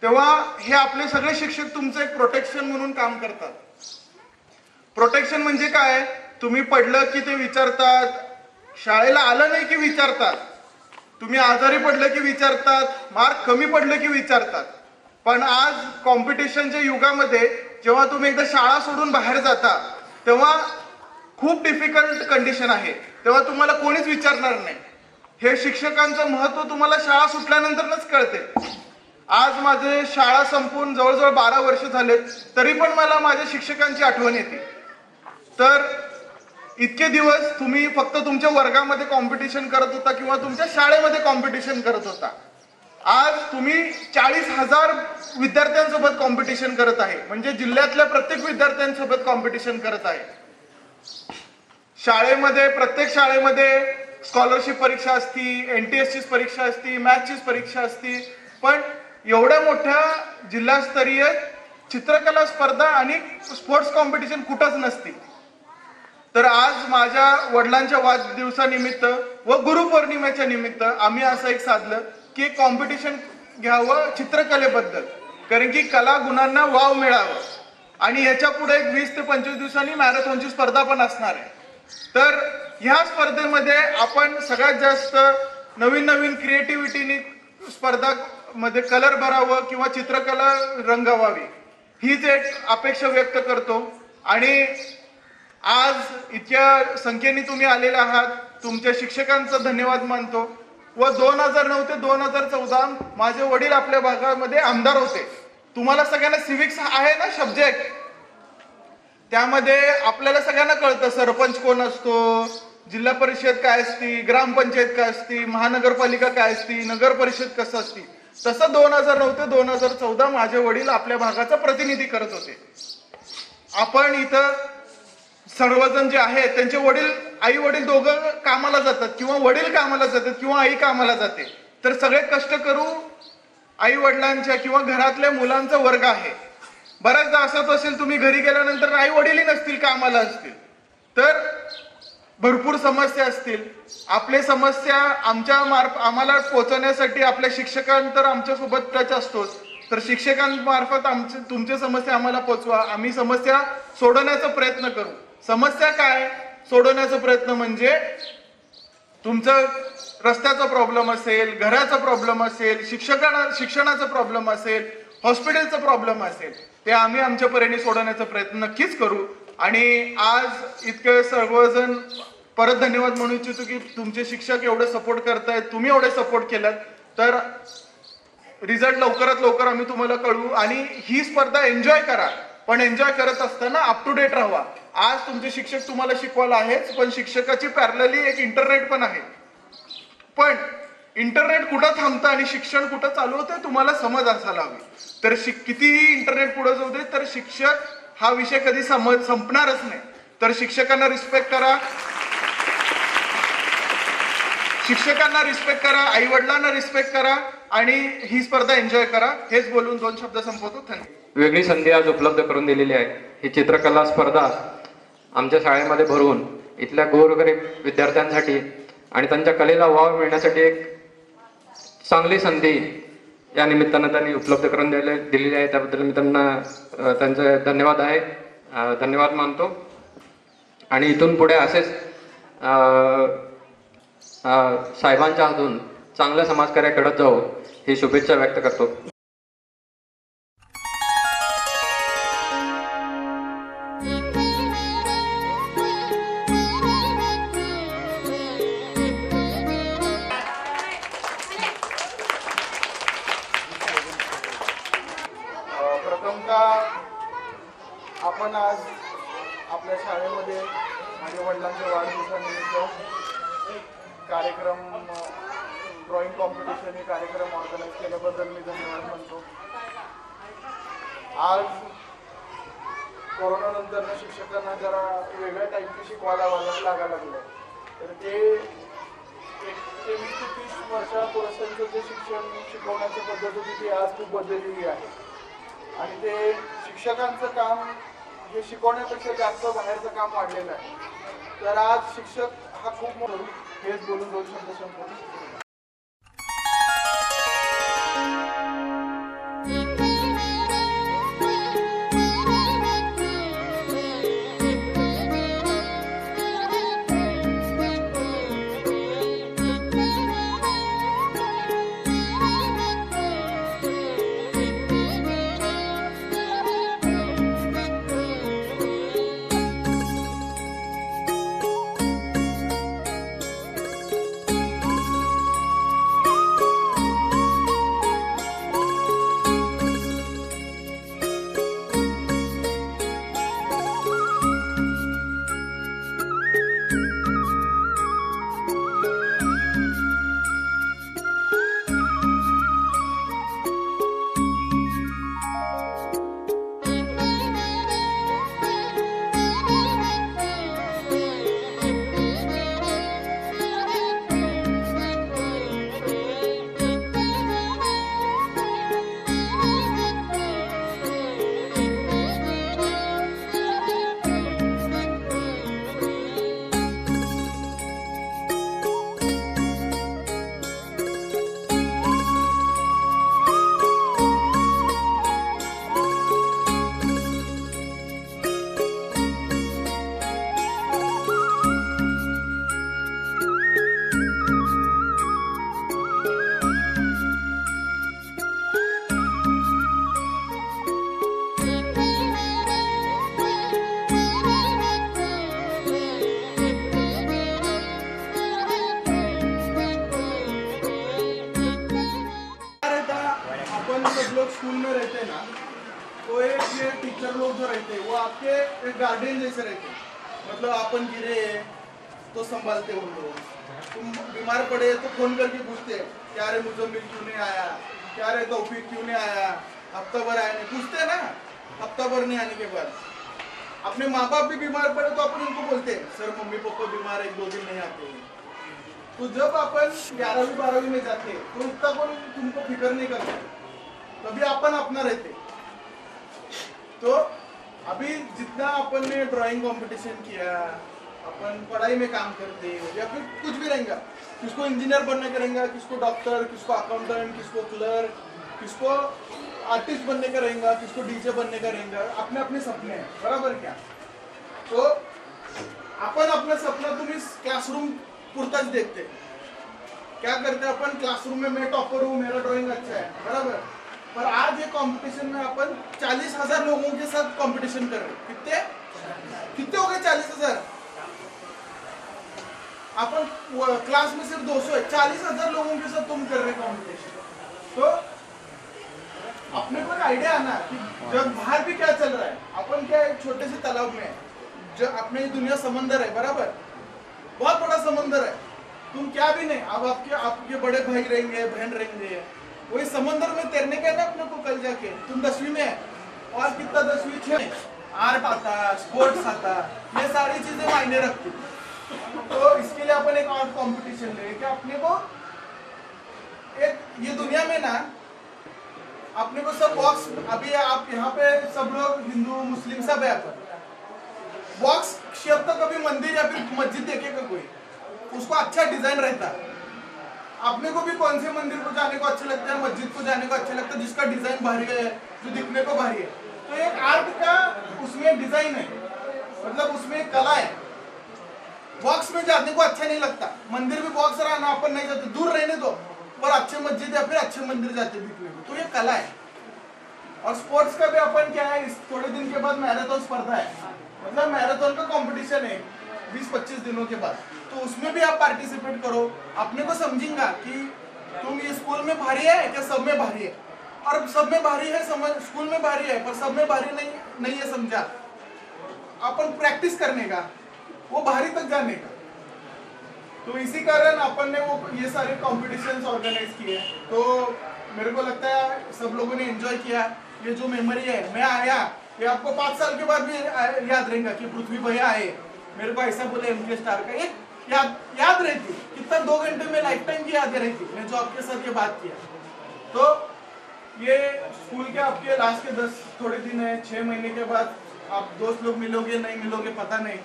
तेव्हा हे आपले सगळे शिक्षक तुमचं एक प्रोटेक्शन म्हणून काम करतात. प्रोटेक्शन म्हणजे काय? तुम्ही पडलं की ते विचारतात, शाळेला आलं नाही की विचारतात, तुम्ही आजारी पडलं की विचारतात, मार्क कमी पडलं की विचारतात. पण आज कॉम्पिटिशनच्या युगामध्ये जेव्हा तुम्ही एकदा शाळा सोडून बाहेर जाता तेव्हा खूप डिफिकल्ट कंडिशन आहे, तेव्हा तुम्हाला कोणीच विचारणार नाही. हे शिक्षकांचं महत्व तुम्हाला शाळा सुटल्यानंतरच कळते. आज माझे शाळा संपून जवळजवळ 12 वर्ष झालेत, तरी पण मला माझ्या शिक्षकांची आठवण येते. तर इतके दिवस तुम्ही फक्त तुमच्या वर्गामध्ये कॉम्पिटिशन करत होता किंवा तुमच्या शाळेमध्ये कॉम्पिटिशन करत होता. आज तुम्ही 40,000 विद्यार्थ्यांसोबत कॉम्पिटिशन करत आहे, म्हणजे जिल्ह्यातल्या प्रत्येक विद्यार्थ्यांसोबत कॉम्पिटिशन करत आहे. शाळेमध्ये प्रत्येक शाळेमध्ये स्कॉलरशिप परीक्षा असती, NTSची परीक्षा असती, मॅथची परीक्षा असती, पण एवढ्या मोठ्या जिल्हास्तरीय चित्रकला स्पर्धा आणि स्पोर्ट्स कॉम्पिटिशन कुठंच नसती. तर आज माझ्या वडिलांच्या वाढदिवसानिमित्त व गुरुपौर्णिमेच्या निमित्त आम्ही असं एक साधलं की कॉम्पिटिशन घ्यावं चित्रकलेबद्दल, कारण की कला गुणांना वाव मिळावं. आणि याच्या पुढे एक 20 ते 25 दिवसांनी मॅरेथॉनची स्पर्धा पण असणार आहे. तर ह्या स्पर्धेमध्ये आपण सगळ्यात जास्त नवीन नवीन क्रिएटिव्हिटीने स्पर्धा मध्ये कलर भरावं किंवा चित्रकला रंगवावी हीच एक अपेक्षा व्यक्त करतो. आणि आज इतक्या संख्येने तुम्ही आलेले आहात, तुमच्या शिक्षकांचा धन्यवाद मानतो. व 2009 ते 2014 माझे वडील आपल्या भागामध्ये आमदार होते. तुम्हाला सगळ्यांना सिव्हिक्स आहे ना सब्जेक्ट, त्यामध्ये आपल्याला सगळ्यांना कळतं सरपंच कोण असतो, जिल्हा परिषद काय असती, ग्रामपंचायत काय असती, महानगरपालिका काय असती, नगर परिषद कसं असती. तसं 2009 ते 2014 माझे वडील आपल्या भागाचा प्रतिनिधी करत होते. आपण इथं सर्वजण जे आहेत त्यांचे वडील आई वडील दोघं कामाला जातात किंवा वडील कामाला जातात किंवा आई कामाला जाते, तर सगळे कष्ट करू आई वडिलांच्या किंवा घरातल्या मुलांचा वर्ग आहे. बऱ्याचदा असंच असेल तुम्ही घरी गेल्यानंतर आई वडीलही नसतील, कामाला असतील, तर भरपूर समस्या असतील. आपले समस्या आम्हाला पोहोचवण्यासाठी आपल्या शिक्षकांतर आमच्या सोबत टच असतोच, तर शिक्षकांमार्फत तुमच्या समस्या आम्हाला पोहोचवा. आम्ही समस्या सोडवण्याचा प्रयत्न करू. समस्या काय सोडवण्याचा प्रयत्न म्हणजे तुमचं रस्त्याचा प्रॉब्लेम असेल, घराचा प्रॉब्लेम असेल, शिक्षणाचा प्रॉब्लेम असेल, हॉस्पिटलचा प्रॉब्लेम असेल, ते आम्ही आमच्या परीने सोडवण्याचा प्रयत्न नक्कीच करू. आणि आज इतकं सर्वजण परत धन्यवाद म्हणू इच्छितो की तुमचे शिक्षक एवढे सपोर्ट करतायत, तुम्ही एवढे सपोर्ट केलात, तर रिझल्ट लवकरात लवकर आम्ही तुम्हाला कळवू. आणि ही स्पर्धा एन्जॉय करा, पण एन्जॉय करत असताना अप टू डेट राहा. आज तुमचे शिक्षक तुम्हाला शिकवायला आहेच, पण शिक्षकाची पॅरलली एक इंटरनेट पण आहे. पण इंटरनेट कुठं थांबतं आणि शिक्षण कुठं चालू होतं तुम्हाला समज असायला हवी. तर कितीही इंटरनेट पुढे जाऊ दे, तर शिक्षक हा विषय कधी संपणारच नाही. तर शिक्षकांना रिस्पेक्ट करा, आई वडिलांना रिस्पेक्ट करा आणि ही स्पर्धा एन्जॉय करा. हेच बोलून 2 शब्द संपवतो. धन्यवाद. वेगळी संधी आज उपलब्ध करून दिलेली आहे. ही चित्रकला स्पर्धा आमच्या शाळेमध्ये भरवून इथल्या गोरगरीब विद्यार्थ्यांसाठी आणि त्यांच्या कलेला वाव मिळण्यासाठी एक चांगली संधी या निमित्तानं त्यांनी उपलब्ध करून दिलेली आहे. त्याबद्दल मी त्यांना त्यांचे धन्यवाद मानतो. आणि इथून पुढे असेच साहेबांच्या हातून चांगलं समाजकार्य करत जाऊ ही शुभेच्छा व्यक्त करतो. आपण आज आपल्या शाळेमध्ये माझ्या वडिलांच्या वाढदिवसानिमित्त कार्यक्रम ड्रॉइंग कॉम्पिटिशन हे कार्यक्रम ऑर्गनाईज केल्याबद्दल मी धन्यवाद म्हणतो. आज कोरोनानंतर शिक्षकांना जरा वेगळ्या टाईपचे शिकवायला लागायला लागलं, तर ते 20 ते 30 वर्षापूर्वीचं जे शिकवण्याची पद्धत होती ती आज खूप बदललेली आहे. आणि ते शिक्षकांचं काम हे शिकवण्यापेक्षा जास्त बाहेरचं काम वाढलेलं आहे. तर आज शिक्षक हा खूप मोठा, हेच बोलून 2 शब्द संपवतो. आपके एक गार्डियन जैसे रहते हैं। मतलब अपन गिरे तो संभालते उन लोग, तुम बीमार पड़े तो फोन करके पूछते क्या रे मुजम्मिल क्यों नहीं आया, क्या रे तौफीक क्यों नहीं आया, हफ्ता भर आया नहीं, पूछते ना। हफ्ता भर नहीं आने के बाद अपने माँ बाप भी बीमार पड़े तो अपन उनको बोलते हैं सर मम्मी पापा बीमार है 1-2 दिन नहीं आते। तो जब अपन 11वीं 12वीं में जाते तो इतना कोई तुमको फिक्र नहीं करते, तभी अपन अपना रहते। तो अभी जितना अपन ने ड्राइंग कंपटीशन किया, अपन पढ़ाई में काम करते या फिर कुछ भी रहेगा, किसको इंजीनियर बनने का रहेगा, किसको डॉक्टर, किसको अकाउंटेंट, किसको क्लर्क, किसको आर्टिस्ट बनने का रहेगा, किसको डीजे बनने का रहेगा, अपने अपने सपने हैं, बराबर क्या। तो अपन अपना सपना तुम इस क्लासरूम पुरता देखते क्या करते अपन क्लासरूम में मैं टॉपर हूँ, मेरा ड्राइंग अच्छा है, बराबर। पर आज ये कंपटीशन में अपन 40,000 लोगों के साथ कंपटीशन कर रहे। कितने हो गए 40,000? अपन क्लास में सिर्फ 200 है, 40,000 लोगों के साथ तुम कर रहे कंपटीशन। तो अपने को आइडिया आना कि जब बाहर भी क्या चल रहा है। अपन क्या एक छोटे से तालाब में है, जो अपने दुनिया समंदर है, बराबर, बहुत बड़ा समंदर है। तुम क्या भी नहीं, अब आपके बड़े भाई रहेंगे, बहन रहेंगे, वही समंदर में तैरने का ना अपने को। कल जाके तुम 10वीं में है और कितना 10वीं 6 आर्ट आता, स्पोर्ट्स आता, ये सारी चीजें मायने रखती। तो इसके लिए अपन एक आर्ट कंपटीशन ले कि अपने को एक ये दुनिया में ना अपने को सब बॉक्स, अभी आप यहाँ पे सब लोग हिंदू मुस्लिम सब है, अपन बॉक्स शेप तो कभी मंदिर या फिर मस्जिद देखेगा कोई, उसको अच्छा डिजाइन रहता है। अपने को भी कौन से मंदिर को जाने को अच्छा लगता है, मस्जिद को जाने को अच्छा लगता है, जिसका डिजाइन भारी है, जो दिखने को भारी है। तो एक आर्ट का उसमें डिजाइन है, मतलब उसमें कला है। बॉक्स में जाने को अच्छा नहीं लगता, मंदिर भी बॉक्स रहा ना, अपन नहीं जाते, दूर रहने दो, पर अच्छे मस्जिद या फिर अच्छे मंदिर जाते दिखने में। तो ये कला है। और स्पोर्ट्स का भी अपन क्या है, इस थोड़े दिन के बाद मैराथन स्पर्धा है, मतलब मैराथन का कंपटीशन है 20-25 दिनों के बाद। तो उसमें भी आप पार्टिसिपेट करो। अपने को समझेंगे कि तुम ये स्कूल में भारी है क्या सब में भारी है, और सब में भारी है, स्कूल में भारी है पर सब में भारी नहीं है, समझा। अपन प्रैक्टिस करने का, वो भारी तक जाने का। तो इसी कारण अपन ने वो ये सारे कॉम्पिटिशन्स ऑर्गेनाइज किए। तो मेरे को लगता है सब लोगों ने एंजॉय किया। ये जो मेमोरी है, मैं आया, ये आपको 5 साल के बाद भी याद रहेगा कि पृथ्वी भैया आए, मेरे को ऐसा बोले MK स्टार का, एक याद रहती। कितना 2 घंटे में लाइफ टाइम की याद रहती, मैं जो आपके साथ ये बात किया। तो ये स्कूल के आपके लास्ट के 10 थोड़े दिन है, 6 महीने के बाद आप दोस्त लोग मिलोगे नहीं मिलोगे पता नहीं।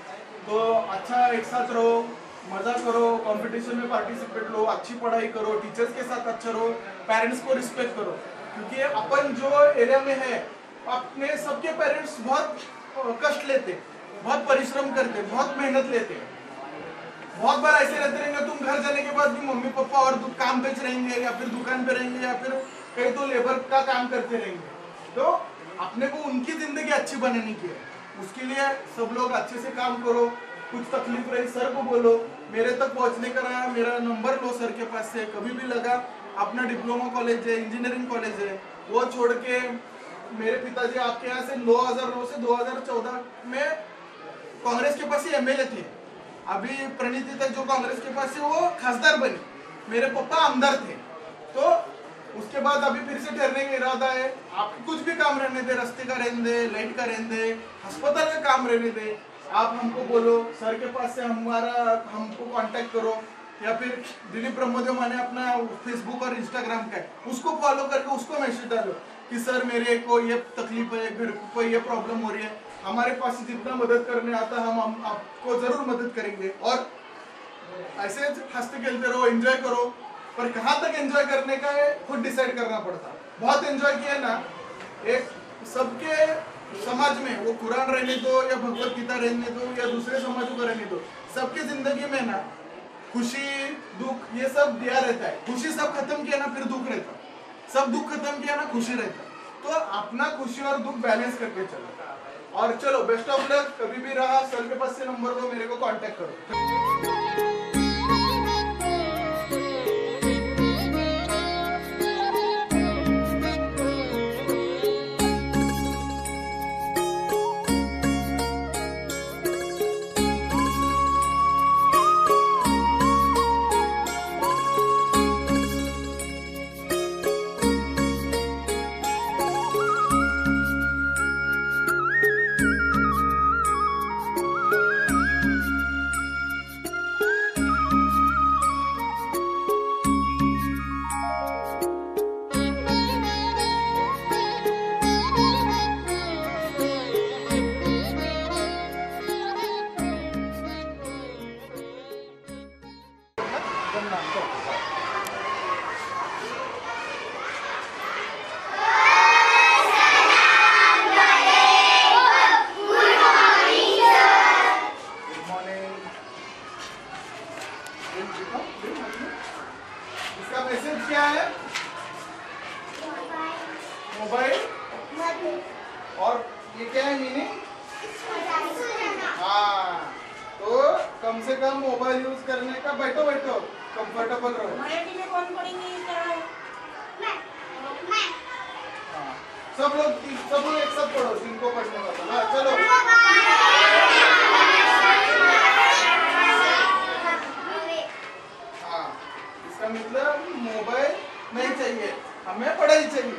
तो अच्छा एक साथ रहो, मजा करो, कंपटीशन में पार्टिसिपेट लो, अच्छी पढ़ाई करो, टीचर्स के साथ अच्छा रहो, पेरेंट्स को रिस्पेक्ट करो। क्योंकि अपन जो एरिया में है, अपने सबके पेरेंट्स बहुत कष्ट लेते, बहुत परिश्रम करते, बहुत मेहनत लेते। बहुत बार ऐसे रहते रहेंगे, तुम घर जाने के बाद भी मम्मी पापा और काम पे रहेंगे या फिर दुकान पे रहेंगे या फिर कहीं तो लेबर का काम करते रहेंगे। तो अपने को उनकी जिंदगी अच्छी बनाने की है, उसके लिए सब लोग अच्छे से काम करो। कुछ तकलीफ रही सर को बोलो, मेरे तक पहुंचने का रहा, मेरा नंबर लो सर के पास से, कभी भी लगा। अपना डिप्लोमा कॉलेज है, इंजीनियरिंग कॉलेज है, वो छोड़ के मेरे पिताजी आपके यहाँ से 2009 से 2014 में कांग्रेस के पास ही MLA थे। अभी प्रणीति तक जो कांग्रेस के पास है वो खासदार बनी, मेरे पापा आमदार थे। तो उसके बाद अभी फिर से ठहरने का इरादा है। आप कुछ भी काम रहने दे, रास्ते का रहने दे, लाइट का रहने दे, अस्पताल का काम रहने दे, आप हमको बोलो, सर के पास से हमको कांटेक्ट करो, या फिर दिलीप ब्रह्मदेव माने अपना फेसबुक और इंस्टाग्राम का है, उसको फॉलो करके उसको मैसेज डालो कि सर मेरे को ये तकलीफ है, घर को ये प्रॉब्लम हो रही है, हमारे पास जितना मदद करने आता हम आपको जरूर मदद करेंगे। और ऐसे हंसते खेलते रहो, एंजॉय करो। पर कहाँ तक एंजॉय करने का है खुद डिसाइड करना पड़ता। बहुत एंजॉय किया ना, एक सबके समाज में, वो कुरान रहने दो या भगवत गीता रहने दो या दूसरे समाजों का रहने दो, सबके जिंदगी में ना खुशी दुख ये सब दिया रहता है। खुशी सब खत्म किया ना फिर दुख रहता, सब दुख खत्म किया ना खुशी रहता। तो अपना खुशी और दुख बैलेंस करके चलो। और चलो बेस्ट ऑफ लक। कभी भी रहा सर के पास से नंबर दो, मेरे को कांटेक्ट करो। इसका मैसेज क्या है? मोबाइल। और ये क्या है मीनिंग? हाँ, तो कम से कम मोबाइल यूज करने का, बैठो बैठो कंफर्टेबल रहो। मराठी में कौन पढ़ेंगे इसका? हाँ, सब लोग एक साथ पढ़ो, जिनको पढ़ने वाला। हाँ चलो। हाँ, इसका मतलब मोबाइल नहीं चाहिए, हमें पढ़ाई चाहिए।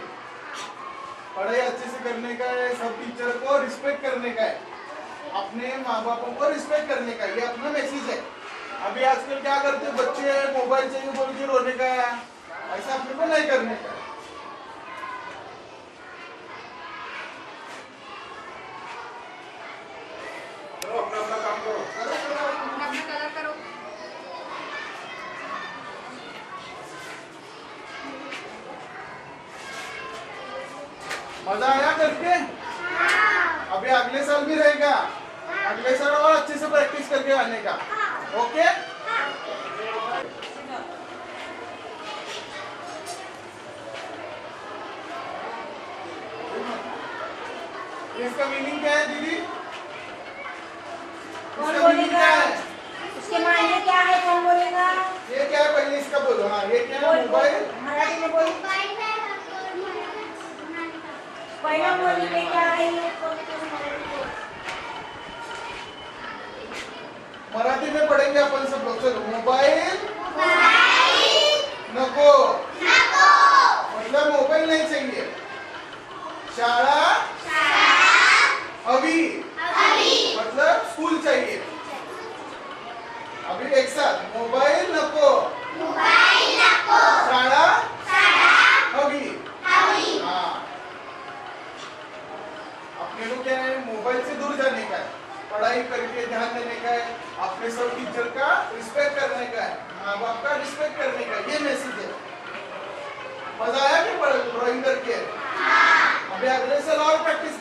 पढ़ाई अच्छे से करने का है, सब टीचर को रिस्पेक्ट करने का है, अपने माँ बापों को रिस्पेक्ट करने का, ये अपना मैसेज है। अभी आजकल क्या करते हैं बच्चे, मोबाइल चाहिए बोल के रोने का, ऐसा अपने को नहीं करने का। अपना अपना काम करो, करो। मजा आया करके? अभी अगले साल भी रहेगा, अगले साल और अच्छे से प्रैक्टिस करके आने का। ओके? इसका मीनिंग क्या है दीदी? कौन इसका मीनिंग बोलेगा? क्या है? उसके मायने क्या है? कौन बोलेगा? ये क्या है पहले इसका बोलो। हाँ, ये क्या है? मोबाइल। मराठी में बोल। पहिला बोलने पे क्या है ये? मराठी में पढ़ेंगे अपन सब लोग। चलो, मोबाइल नको, मतलब मोबाइल नहीं चाहिए। शाळा अभी, मतलब स्कूल चाहिए। अभी एक साथ, मोबाइल नको, शाळा अभी। हाँ, अपने को क्या है, मोबाइल से दूर जाने का है, पढ़ाई करके ध्यान देने का है, अपने सब टीचर का रिस्पेक्ट करने का है, माँ बाप का रिस्पेक्ट करने का, ये मैसेज है। मजा आया कि ड्राइंग करके? अभी अगले साल और प्रैक्टिस